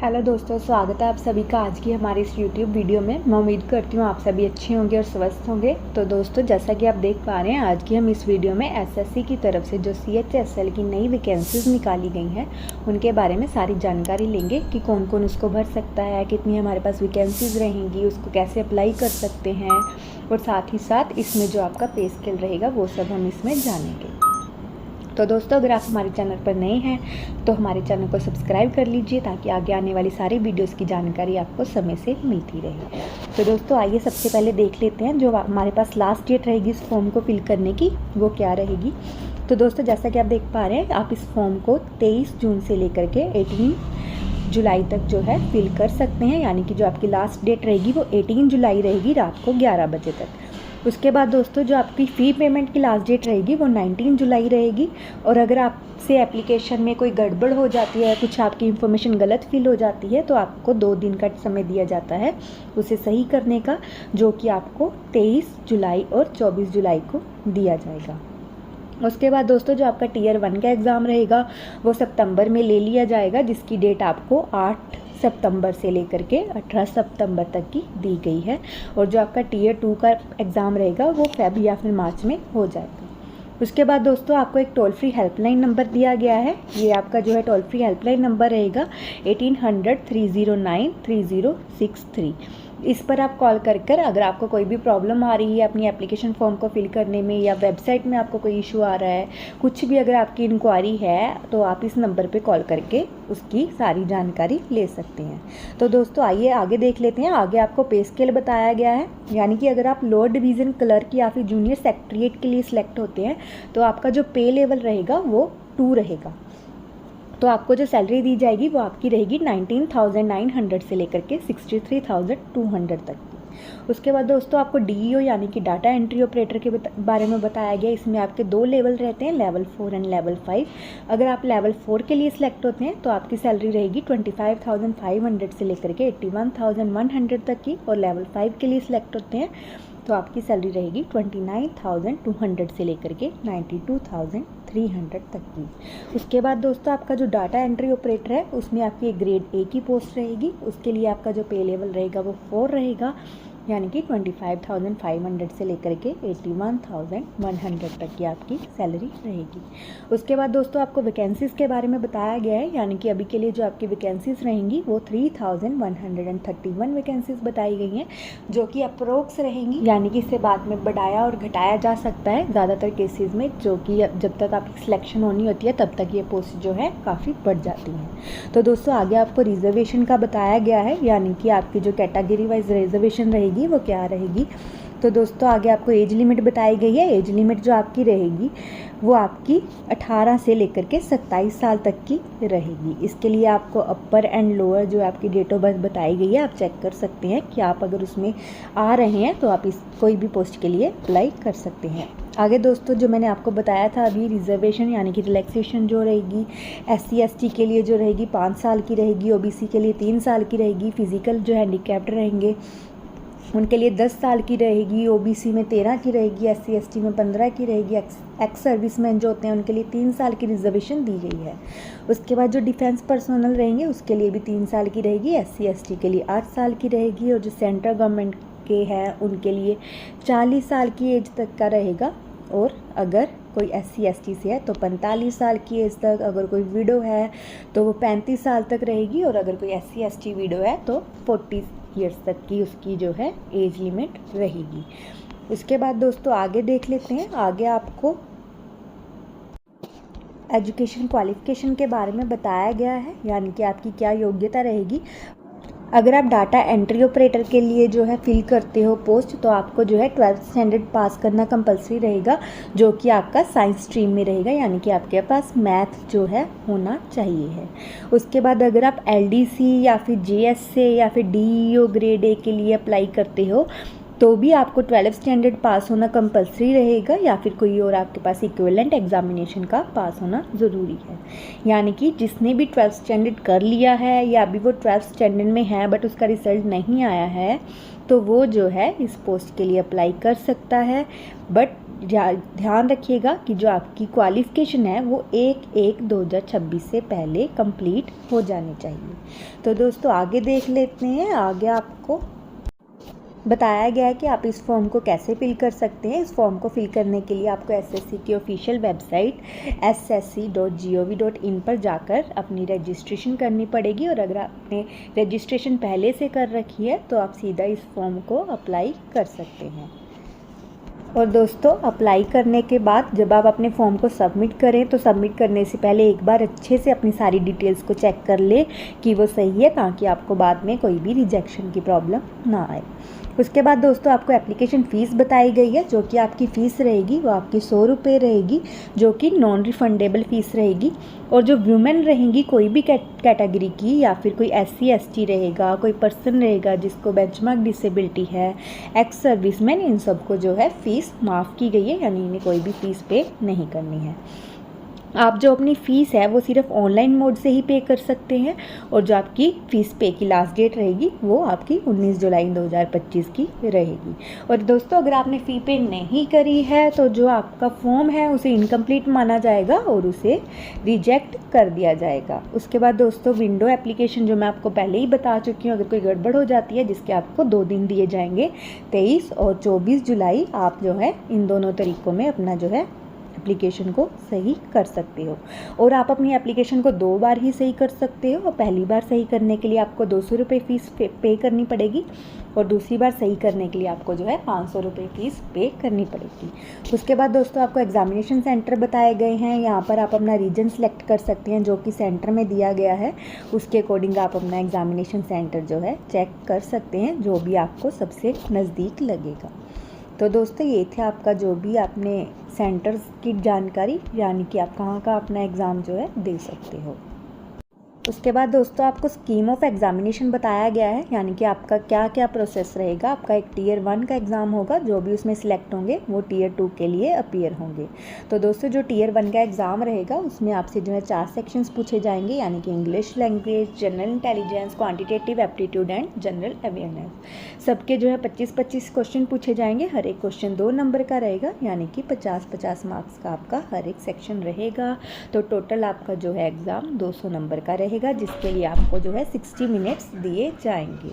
Hello दोस्तों, स्वागत है आप सभी का आज की हमारे इस यूट्यूब वीडियो में। मैं उम्मीद करती हूँ आप सभी अच्छे होंगे और स्वस्थ होंगे। तो दोस्तों, जैसा कि आप देख पा रहे हैं, आज की हम इस वीडियो में एसएससी की तरफ से जो CHSL की नई वैकेंसीज निकाली गई हैं उनके बारे में सारी जानकारी लेंगे कि कौन कौन उसको भर सकता है, कितनी हमारे पास वैकेंसीज रहेंगी, उसको कैसे अप्लाई कर सकते हैं और साथ ही साथ इसमें जो आपका पे स्केल रहेगा वो सब हम इसमें जानेंगे। तो दोस्तों, अगर आप हमारे चैनल पर नए हैं तो हमारे चैनल को सब्सक्राइब कर लीजिए ताकि आगे आने वाली सारी वीडियोस की जानकारी आपको समय से मिलती रहे। तो दोस्तों, आइए सबसे पहले देख लेते हैं जो हमारे पास लास्ट डेट रहेगी इस फॉर्म को फिल करने की वो क्या रहेगी। तो दोस्तों, जैसा कि आप देख पा रहे हैं, आप इस फॉर्म को 23 जून से लेकर के 18 जुलाई तक जो है फिल कर सकते हैं, यानी कि जो आपकी लास्ट डेट रहेगी वो 18 जुलाई रहेगी रात को 11 बजे तक। उसके बाद दोस्तों, जो आपकी फ़ी पेमेंट की लास्ट डेट रहेगी वो 19 जुलाई रहेगी। और अगर आपसे एप्लीकेशन में कोई गड़बड़ हो जाती है, कुछ आपकी इन्फॉर्मेशन गलत फिल हो जाती है, तो आपको 2 दिन का समय दिया जाता है उसे सही करने का, जो कि आपको 23 जुलाई और 24 जुलाई को दिया जाएगा। उसके बाद दोस्तों, जो आपका Tier 1 का एग्ज़ाम रहेगा वो सितंबर में ले लिया जाएगा, जिसकी डेट आपको 8 सितंबर से लेकर के 18 सितंबर तक की दी गई है। और जो आपका Tier 2 का एग्ज़ाम रहेगा वो फेब या फिर मार्च में हो जाएगा। उसके बाद दोस्तों, आपको एक टोल फ्री हेल्पलाइन नंबर दिया गया है। ये आपका जो है टोल फ्री हेल्पलाइन नंबर रहेगा 1800 309 3063। इस पर आप कॉल कर अगर आपको कोई भी प्रॉब्लम आ रही है अपनी एप्लीकेशन फॉर्म को फिल करने में, या वेबसाइट में आपको कोई इशू आ रहा है, कुछ भी अगर आपकी इंक्वायरी है, तो आप इस नंबर पे कॉल करके उसकी सारी जानकारी ले सकते हैं। तो दोस्तों, आइए आगे देख लेते हैं। आगे आपको पे स्केल बताया गया है, यानी कि अगर आप लोअर डिवीज़न क्लर्क या फिर जूनियर सेक्रेटरीट के लिए सिलेक्ट होते हैं तो आपका जो पे लेवल रहेगा वो 2 रहेगा। तो आपको जो सैलरी दी जाएगी वो आपकी रहेगी 19,900 से लेकर के 63,200 तक की। उसके बाद दोस्तों, आपको DEO यानी कि डाटा एंट्री ऑपरेटर के बारे में बताया गया। इसमें आपके 2 लेवल रहते हैं, लेवल 4 एंड लेवल 5। अगर आप लेवल 4 के लिए सिलेक्ट होते हैं तो आपकी सैलरी रहेगी 25,500 से लेकर के 81,100 तक की। और लेवल 5 के लिए सिलेक्ट होते हैं तो आपकी सैलरी रहेगी 29,200 से लेकर के 92,300 तक की। उसके बाद दोस्तों, आपका जो डाटा एंट्री ऑपरेटर है उसमें आपकी ग्रेड A की पोस्ट रहेगी। उसके लिए आपका जो पे लेवल रहेगा वो 4 रहेगा, यानी कि 25,500 से लेकर के 81,100 तक की आपकी सैलरी रहेगी। उसके बाद दोस्तों, आपको वैकेंसीज़ के बारे में बताया गया है, यानी कि अभी के लिए जो आपकी वैकेंसीज़ रहेंगी वो 3131 वैकेंसीज़ बताई गई हैं, जो कि अप्रोक्स रहेंगी, यानी कि इससे बाद में बढ़ाया और घटाया जा सकता है ज़्यादातर केसेस में, जो कि जब तक आपकी सिलेक्शन होनी होती है तब तक ये पोस्ट जो है काफ़ी बढ़ जाती हैं। तो दोस्तों, आगे आपको रिजर्वेशन का बताया गया है, यानी कि आपकी जो कैटेगरी वाइज रिजर्वेशन रहेगी वो क्या रहेगी। तो दोस्तों, आगे आपको एज लिमिट बताई गई है। एज लिमिट जो आपकी रहेगी वो आपकी 18 से लेकर के 27 साल तक की रहेगी। इसके लिए आपको अपर एंड लोअर जो आपकी डेट ऑफ बर्थ बताई गई है आप चेक कर सकते हैं कि आप अगर उसमें आ रहे हैं तो आप इस कोई भी पोस्ट के लिए अप्लाई कर सकते हैं। आगे दोस्तों, जो मैंने आपको बताया था अभी, रिजर्वेशन यानी कि रिलैक्सेशन जो रहेगी SC ST के लिए जो रहेगी 5 साल की रहेगी, OBC के लिए 3 साल की रहेगी, फिजिकल जो हैंडीकैप्ड रहेंगे उनके लिए 10 साल की रहेगी, OBC में 13 की रहेगी, SC ST में 15 की रहेगी, एक्स सर्विसमैन जो होते हैं उनके लिए 3 साल की रिजर्वेशन दी गई है। उसके बाद जो डिफेंस पर्सनल रहेंगे उसके लिए भी 3 साल की रहेगी, SC ST के लिए 8 साल की रहेगी, और जो सेंट्रल गवर्नमेंट के हैं उनके लिए 40 साल की एज तक का रहेगा। और अगर कोई SC ST से है तो 45 साल की एज तक, अगर कोई विडो है तो वो 35 साल तक रहेगी, और अगर कोई SC ST विडो है तो 40 ईयर्स तक की उसकी जो है एज लिमिट रहेगी। उसके बाद दोस्तों, आगे देख लेते हैं। आगे आपको एजुकेशन क्वालिफिकेशन के बारे में बताया गया है, यानी कि आपकी क्या योग्यता रहेगी। अगर आप डाटा एंट्री ऑपरेटर के लिए जो है फिल करते हो पोस्ट, तो आपको जो है 12th स्टैंडर्ड पास करना कंपलसरी रहेगा, जो कि आपका साइंस स्ट्रीम में रहेगा, यानी कि आपके पास मैथ जो है होना चाहिए है। उसके बाद अगर आप LDC या फिर JS से या फिर DEO ग्रेड A के लिए अप्लाई करते हो तो भी आपको 12th स्टैंडर्ड पास होना कंपलसरी रहेगा, या फिर कोई और आपके पास इक्विवेलेंट एग्जामिनेशन का पास होना ज़रूरी है। यानी कि जिसने भी 12th स्टैंडर्ड कर लिया है या अभी वो 12th स्टैंडर्ड में है बट उसका रिजल्ट नहीं आया है, तो वो जो है इस पोस्ट के लिए अप्लाई कर सकता है। बट ध्यान रखिएगा कि जो आपकी क्वालिफ़िकेशन है वो 1/1/2026 से पहले कंप्लीट हो जानी चाहिए। तो दोस्तों आगे देख लेते हैं। आगे आपको बताया गया है कि आप इस फॉर्म को कैसे फिल कर सकते हैं। इस फॉर्म को फिल करने के लिए आपको एसएससी की ऑफिशियल वेबसाइट ssc.gov.in पर जाकर अपनी रजिस्ट्रेशन करनी पड़ेगी, और अगर आपने रजिस्ट्रेशन पहले से कर रखी है तो आप सीधा इस फॉर्म को अप्लाई कर सकते हैं। और दोस्तों अप्लाई करने के बाद जब आप अपने फॉर्म को सबमिट करें तो सबमिट करने से पहले एक बार अच्छे से अपनी सारी डिटेल्स को चेक कर लें कि वो सही है, ताकि आपको बाद में कोई भी रिजेक्शन की प्रॉब्लम ना आए। उसके बाद दोस्तों आपको एप्लीकेशन फ़ीस बताई गई है। जो कि आपकी फ़ीस रहेगी वो आपकी 100 रुपये रहेगी, जो कि नॉन रिफंडेबल फ़ीस रहेगी। और जो वुमेन रहेंगी कोई भी कैटेगरी की, या फिर कोई SC ST रहेगा, कोई पर्सन रहेगा जिसको बेंचमार्क डिसेबिलिटी है, एक्स सर्विसमैन, इन सबको जो है फ़ीस माफ़ की गई है, यानी इन्हें कोई भी फ़ीस पे नहीं करनी है। आप जो अपनी फ़ीस है वो सिर्फ ऑनलाइन मोड से ही पे कर सकते हैं, और जो आपकी फ़ीस पे की लास्ट डेट रहेगी वो आपकी 19 जुलाई 2025 की रहेगी। और दोस्तों अगर आपने फ़ी पे नहीं करी है तो जो आपका फॉर्म है उसे इनकम्प्लीट माना जाएगा और उसे रिजेक्ट कर दिया जाएगा। उसके बाद दोस्तों विंडो एप्लीकेशन जो मैं आपको पहले ही बता चुकी हूँ, अगर कोई गड़बड़ हो जाती है जिसके आपको 2 दिन दिए जाएंगे, 23 और 24 जुलाई, आप जो है इन दोनों तरीक़ों में अपना जो है एप्लीकेशन को सही कर सकते हो। और आप अपनी एप्लीकेशन को 2 बार ही सही कर सकते हो, और पहली बार सही करने के लिए आपको 200 रुपये फ़ीस पे करनी पड़ेगी, और दूसरी बार सही करने के लिए आपको जो है 500 रुपये फ़ीस पे करनी पड़ेगी। उसके बाद दोस्तों आपको एग्जामिनेशन सेंटर बताए गए हैं। यहाँ पर आप अपना रीजन सेलेक्ट कर सकते हैं जो कि सेंटर में दिया गया है, उसके अकॉर्डिंग आप अपना एग्जामिनेशन सेंटर जो है चेक कर सकते हैं, जो भी आपको सबसे नज़दीक लगेगा। तो दोस्तों ये थे आपका जो भी आपने सेंटर्स की जानकारी, यानी कि आप कहाँ का अपना एग्ज़ाम जो है दे सकते हो। उसके बाद दोस्तों आपको स्कीम ऑफ एग्जामिनेशन बताया गया है, यानी कि आपका क्या क्या प्रोसेस रहेगा। आपका एक Tier 1 का एग्ज़ाम होगा, जो भी उसमें सिलेक्ट होंगे वो Tier 2 के लिए अपीयर होंगे। तो दोस्तों जो Tier 1 का एग्ज़ाम रहेगा उसमें आपसे जो है 4 सेक्शंस पूछे जाएंगे, यानी कि English language, general intelligence, quantitative aptitude and general awareness. सबके जो है 25-25 क्वेश्चन पूछे जाएंगे। हर एक क्वेश्चन 2 नंबर का रहेगा, यानी कि 50-50 मार्क्स का आपका हर एक सेक्शन रहेगा। तो टोटल आपका जो है एग्ज़ाम 200 नंबर का रहेगा, जिसके लिए आपको जो है 60 मिनट्स दिए जाएंगे।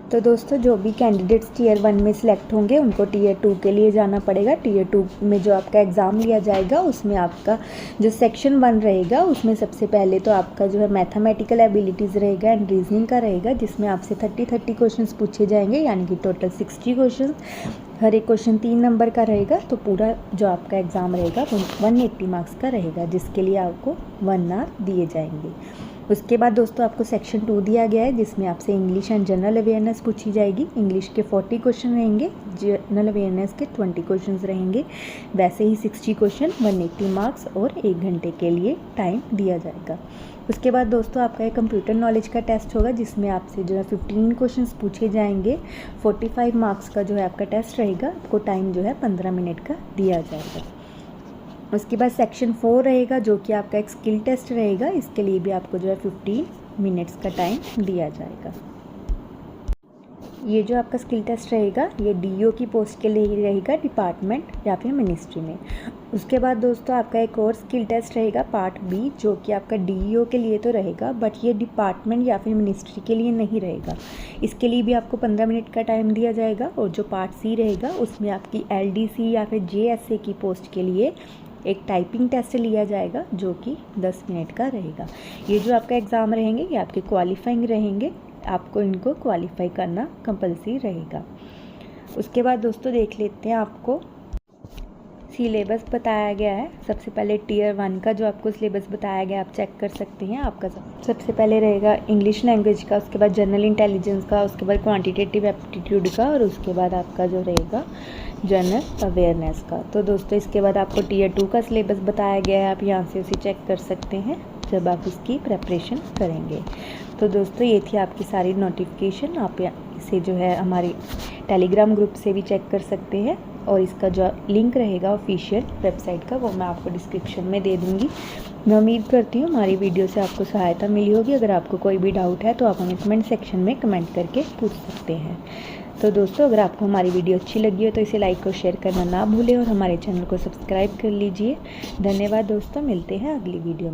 तो दोस्तों जो भी कैंडिडेट्स Tier 1 में सिलेक्ट होंगे उनको Tier 2 के लिए जाना पड़ेगा। Tier 2 में जो आपका एग्ज़ाम लिया जाएगा उसमें आपका जो सेक्शन 1 रहेगा उसमें सबसे पहले तो आपका जो है मैथमेटिकल एबिलिटीज़ रहेगा एंड रीजनिंग का रहेगा, जिसमें आपसे 30 क्वेश्चंस पूछे जाएंगे, यानी कि टोटल 60 क्वेश्चन। हर एक क्वेश्चन 3 नंबर का रहेगा। तो पूरा जो आपका एग्ज़ाम रहेगा वो 180 मार्क्स का रहेगा, जिसके लिए आपको 1 आवर दिए जाएंगे। उसके बाद दोस्तों आपको सेक्शन 2 दिया गया है, जिसमें आपसे इंग्लिश एंड जनरल अवेयरनेस पूछी जाएगी। इंग्लिश के 40 क्वेश्चन रहेंगे, जनरल अवेयरनेस के 20 क्वेश्चन रहेंगे। वैसे ही 60 क्वेश्चन, 180 मार्क्स और 1 घंटे के लिए टाइम दिया जाएगा। उसके बाद दोस्तों आपका एक कंप्यूटर नॉलेज का टेस्ट होगा, जिसमें आपसे जो है 15 क्वेश्चंस पूछे जाएंगे। 45 मार्क्स का जो है आपका टेस्ट रहेगा। आपको टाइम जो है 15 मिनट का दिया जाएगा। उसके बाद सेक्शन 4 रहेगा, जो कि आपका एक स्किल टेस्ट रहेगा। इसके लिए भी आपको जो है 15 मिनट्स का टाइम दिया जाएगा। ये जो आपका स्किल टेस्ट रहेगा ये DO की पोस्ट के लिए ही रहेगा, डिपार्टमेंट या फिर मिनिस्ट्री में। उसके बाद दोस्तों आपका एक और स्किल टेस्ट रहेगा पार्ट B, जो कि आपका DO के लिए तो रहेगा, बट ये डिपार्टमेंट या फिर मिनिस्ट्री के लिए नहीं रहेगा। इसके लिए भी आपको 15 मिनट का टाइम दिया जाएगा। और जो पार्ट C रहेगा उसमें आपकी LDC या फिर JSA की पोस्ट के लिए एक टाइपिंग टेस्ट लिया जाएगा, जो कि 10 मिनट का रहेगा। ये जो आपका एग्ज़ाम रहेंगे ये आपके क्वालिफाइंग रहेंगे, आपको इनको क्वालिफाई करना कंपलसरी रहेगा। उसके बाद दोस्तों देख लेते हैं आपको सिलेबस बताया गया है। सबसे पहले Tier 1 का जो आपको सिलेबस बताया गया आप चेक कर सकते हैं। आपका सबसे पहले रहेगा इंग्लिश लैंग्वेज का, उसके बाद जनरल इंटेलिजेंस का, उसके बाद क्वांटिटेटिव एप्टीट्यूड का, और उसके बाद आपका जो रहेगा जनरल अवेयरनेस का। तो दोस्तों इसके बाद आपको Tier 2 का सिलेबस बताया गया है, आप यहाँ से उसे चेक कर सकते हैं जब आप उसकी प्रेपरेशन करेंगे। तो दोस्तों ये थी आपकी सारी नोटिफिकेशन। आप इसे जो है हमारे टेलीग्राम ग्रुप से भी चेक कर सकते हैं, और इसका जो लिंक रहेगा ऑफिशियल वेबसाइट का वो मैं आपको डिस्क्रिप्शन में दे दूँगी। मैं उम्मीद करती हूँ हमारी वीडियो से आपको सहायता मिली होगी। अगर आपको कोई भी डाउट है तो आप हमें कमेंट सेक्शन में कमेंट करके पूछ सकते हैं। तो तो दोस्तों अगर आपको हमारी वीडियो अच्छी लगी हो तो इसे लाइक और शेयर करना ना भूलें और हमारे चैनल को सब्सक्राइब कर लीजिए। धन्यवाद दोस्तों, मिलते हैं अगली वीडियो में।